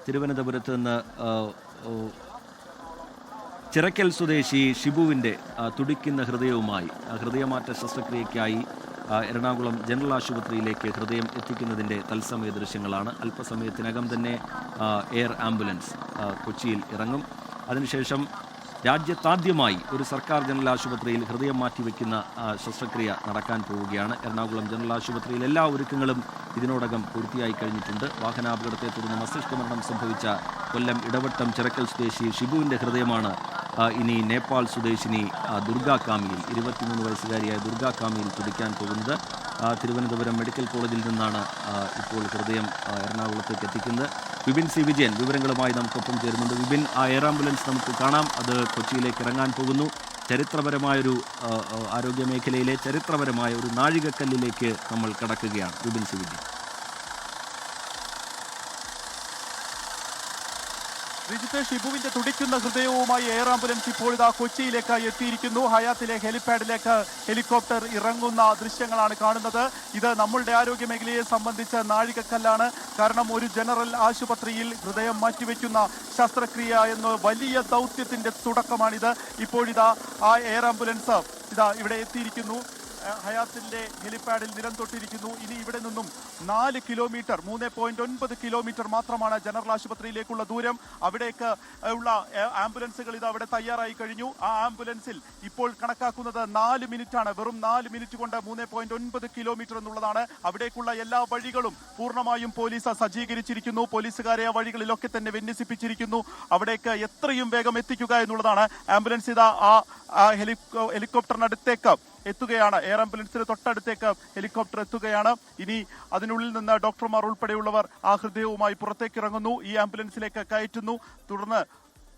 തിരുവനന്തപുരത്ത് നിന്ന് ചിറക്കൽ സ്വദേശി ഷിബുവിൻ്റെ തുടിക്കുന്ന ഹൃദയവുമായി ഹൃദയമാറ്റ ശസ്ത്രക്രിയയ്ക്കായി എറണാകുളം ജനറൽ ആശുപത്രിയിലേക്ക് ഹൃദയം എത്തിക്കുന്നതിൻ്റെ തത്സമയ ദൃശ്യങ്ങളാണ്. അല്പസമയത്തിനകം തന്നെ എയർ ആംബുലൻസ് കൊച്ചിയിൽ ഇറങ്ങും. അതിനുശേഷം രാജ്യത്താദ്യമായി ഒരു സർക്കാർ ജനറൽ ആശുപത്രിയിൽ ഹൃദയം മാറ്റിവെക്കുന്ന ശസ്ത്രക്രിയ നടക്കാൻ പോവുകയാണ്. എറണാകുളം ജനറൽ ആശുപത്രിയിൽ എല്ലാ ഒരുക്കങ്ങളും ഇതിനോടകം പൂർത്തിയായി കഴിഞ്ഞിട്ടുണ്ട്. വാഹനാപകടത്തെ തുടർന്ന് മസ്തിഷ്കമരണം സംഭവിച്ച കൊല്ലം ഇടവട്ടം ചിറക്കൽ സ്വദേശി ഷിബുവിൻ്റെ ഹൃദയമാണ് ഇനി നേപ്പാൾ സ്വദേശിനി ദുർഗ കാമിയിൽ 23 വയസ്സുകാരിയായ ദുർഗ കാമിയിൽ തുടിക്കാൻ പോകുന്നത്. തിരുവനന്തപുരം മെഡിക്കൽ കോളേജിൽ നിന്നാണ് ഇപ്പോൾ ഹൃദയം എറണാകുളത്തേക്ക് എത്തിക്കുന്നത്. വിപിൻ സി വിജയൻ വിവരങ്ങളുമായി നമുക്കൊപ്പം ചേരുന്നുണ്ട്. വിപിൻ, ആ എയർ ആംബുലൻസ് നമുക്ക് കാണാം. അത് കൊച്ചിയിലേക്ക് ഇറങ്ങാൻ പോകുന്നു. ചരിത്രപരമായൊരു ആരോഗ്യമേഖലയിലെ ചരിത്രപരമായ ഒരു നാഴികക്കല്ലിലേക്ക് നമ്മൾ കടക്കുകയാണ്. വിപിൻ സി വിജയൻ. ഷിബുവിന്റെ തുടിക്കുന്ന ഹൃദയവുമായി എയർ ആംബുലൻസ് ഇപ്പോൾ ഇതാ കൊച്ചിയിലേക്ക് എത്തിയിരിക്കുന്നു. ഹയാത്തിലെ ഹെലിപാഡിലേക്ക് ഹെലികോപ്റ്റർ ഇറങ്ങുന്ന ദൃശ്യങ്ങളാണ് കാണുന്നത്. ഇത് നമ്മളുടെ ആരോഗ്യ മേഖലയെ സംബന്ധിച്ച നാഴികക്കല്ലാണ്. കാരണം ഒരു ജനറൽ ആശുപത്രിയിൽ ഹൃദയം മാറ്റിവെക്കുന്ന ശസ്ത്രക്രിയ എന്ന വലിയ ദൗത്യത്തിന്റെ തുടക്കമാണിത്. ഇപ്പോഴിതാ ആ എയർ ആംബുലൻസ് ഇതാ ഇവിടെ എത്തിയിരിക്കുന്നു. ഹയാത്തിന്റെ ഹെലിപാഡിൽ നിലം തൊട്ടിരിക്കുന്നു. ഇനി ഇവിടെ നിന്നും 4 കിലോമീറ്റർ 3.9 കിലോമീറ്റർ മാത്രമാണ് ജനറൽ ആശുപത്രിയിലേക്കുള്ള ദൂരം. അവിടേക്ക് ഉള്ള ആംബുലൻസുകൾ ഇത് അവിടെ തയ്യാറായി കഴിഞ്ഞു. ആ ആംബുലൻസിൽ ഇപ്പോൾ കണക്കാക്കുന്നത് 4 മിനിറ്റാണ്. വെറും 4 മിനിറ്റ് കൊണ്ട് 3.9 കിലോമീറ്റർ എന്നുള്ളതാണ്. അവിടേക്കുള്ള എല്ലാ വഴികളും പൂർണ്ണമായും പോലീസ് സജ്ജീകരിച്ചിരിക്കുന്നു. പോലീസുകാരെ ആ വഴികളിലൊക്കെ തന്നെ വിന്യസിപ്പിച്ചിരിക്കുന്നു. അവിടേക്ക് എത്രയും വേഗം എത്തിക്കുക എന്നുള്ളതാണ്. ആംബുലൻസ് ഇതാ ആ ഹെലികോപ്റ്ററിനടുത്തേക്ക് എത്തുകയാണ്. എയർ ആംബുലൻസിന് തൊട്ടടുത്തേക്ക് ഹെലികോപ്റ്റർ എത്തുകയാണ്. ഇനി അതിനുള്ളിൽ നിന്ന് ഡോക്ടർമാർ ഉൾപ്പെടെയുള്ളവർ ആ ഹൃദയവുമായി പുറത്തേക്ക് ഇറങ്ങുന്നു. ഈ ആംബുലൻസിലേക്ക് കയറ്റുന്നു. തുടർന്ന്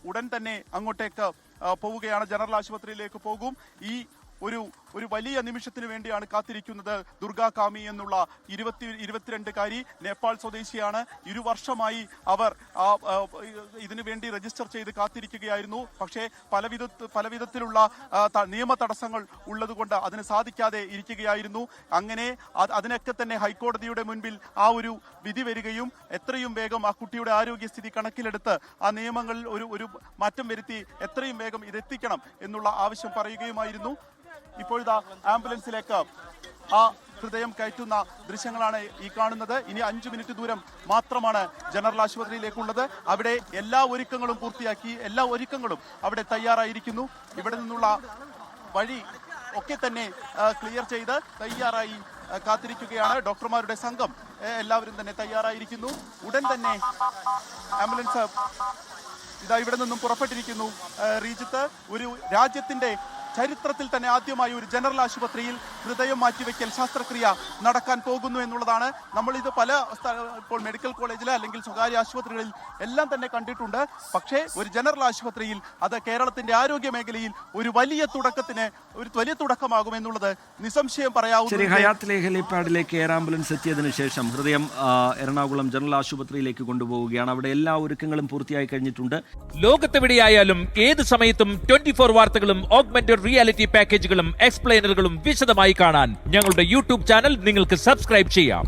ഉടൻ തന്നെ അങ്ങോട്ടേക്ക് പോവുകയാണ്. ജനറൽ ആശുപത്രിയിലേക്ക് പോകും. ഈ ഒരു വലിയ നിമിഷത്തിന് വേണ്ടിയാണ് കാത്തിരിക്കുന്നത്. ദുർഗ കാമി എന്നുള്ള 22കാരി നേപ്പാൾ സ്വദേശിയാണ്. 1 വർഷമായി അവർ ഇതിനു വേണ്ടി രജിസ്റ്റർ ചെയ്ത് കാത്തിരിക്കുകയായിരുന്നു. പക്ഷേ പല വിധത്തിലുള്ള നിയമ തടസ്സങ്ങൾ ഉള്ളതുകൊണ്ട് അതിന് സാധിക്കാതെ ഇരിക്കുകയായിരുന്നു. അങ്ങനെ അതിനൊക്കെ തന്നെ ഹൈക്കോടതിയുടെ മുൻപിൽ ആ ഒരു വിധി വരികയും എത്രയും വേഗം ആ കുട്ടിയുടെ ആരോഗ്യസ്ഥിതി കണക്കിലെടുത്ത് ആ നിയമങ്ങളിൽ ഒരു മാറ്റം വരുത്തി എത്രയും വേഗം ഇതെത്തിക്കണം എന്നുള്ള ആവശ്യം പറയുകയുമായിരുന്നു. ഇപ്പോഴിതാ ആംബുലൻസിലേക്ക് ആ ഹൃദയം കയറ്റുന്ന ദൃശ്യങ്ങളാണ് ഈ കാണുന്നത്. ഇനി 5 മിനിറ്റ് ദൂരം മാത്രമാണ് ജനറൽ ആശുപത്രിയിലേക്കുള്ളത്. അവിടെ എല്ലാ ഒരുക്കങ്ങളും പൂർത്തിയാക്കി. എല്ലാ ഒരുക്കങ്ങളും അവിടെ തയ്യാറായിരിക്കുന്നു. ഇവിടെ നിന്നുള്ള വഴി ഒക്കെ തന്നെ ക്ലിയർ ചെയ്ത് തയ്യാറായി കാത്തിരിക്കുകയാണ്. ഡോക്ടർമാരുടെ സംഘം എല്ലാവരും തന്നെ തയ്യാറായിരിക്കുന്നു. ഉടൻ തന്നെ ആംബുലൻസ് ഇതാ ഇവിടെ നിന്നും പുറപ്പെട്ടിരിക്കുന്നു. റീജിത്ത്, ഒരു രാജ്യത്തിന്റെ ചരിത്രത്തിൽ തന്നെ ആദ്യമായി ഒരു ജനറൽ ആശുപത്രിയിൽ ഹൃദയം മാറ്റിവെക്കൽ ശസ്ത്രക്രിയ നടക്കാൻ പോകുന്നു എന്നുള്ളതാണ്. നമ്മളിത് ഇപ്പോൾ മെഡിക്കൽ കോളേജിൽ അല്ലെങ്കിൽ സ്വകാര്യ ആശുപത്രികളിൽ എല്ലാം തന്നെ കണ്ടിട്ടുണ്ട്. പക്ഷേ ഒരു ജനറൽ ആശുപത്രിയിൽ അത് കേരളത്തിന്റെ ആരോഗ്യ മേഖലയിൽ ഒരു വലിയ തുടക്കമാകും എന്നുള്ളത് നിസ്സംശയം പറയാവുന്ന. ഹയാത്തിലെ ഹെലിപാഡിലേക്ക് എയർ ആംബുലൻസ് എത്തിയതിനു ശേഷം ഹൃദയം എറണാകുളം ജനറൽ ആശുപത്രിയിലേക്ക് കൊണ്ടുപോവുകയാണ്. അവിടെ എല്ലാ ഒരുക്കങ്ങളും പൂർത്തിയായി കഴിഞ്ഞിട്ടുണ്ട്. ലോകത്തെവിടെയായാലും ഏത് സമയത്തും 24 വാർത്തകളും ഓഗ്മെന്റഡ് റിയാലിറ്റി പാക്കേജുകളും എക്സ്പ്ലെയിനറുകളും വിശദമായി കാണാൻ ഞങ്ങളുടെ യൂട്യൂബ് ചാനൽ നിങ്ങൾക്ക് സബ്സ്ക്രൈബ് ചെയ്യാം.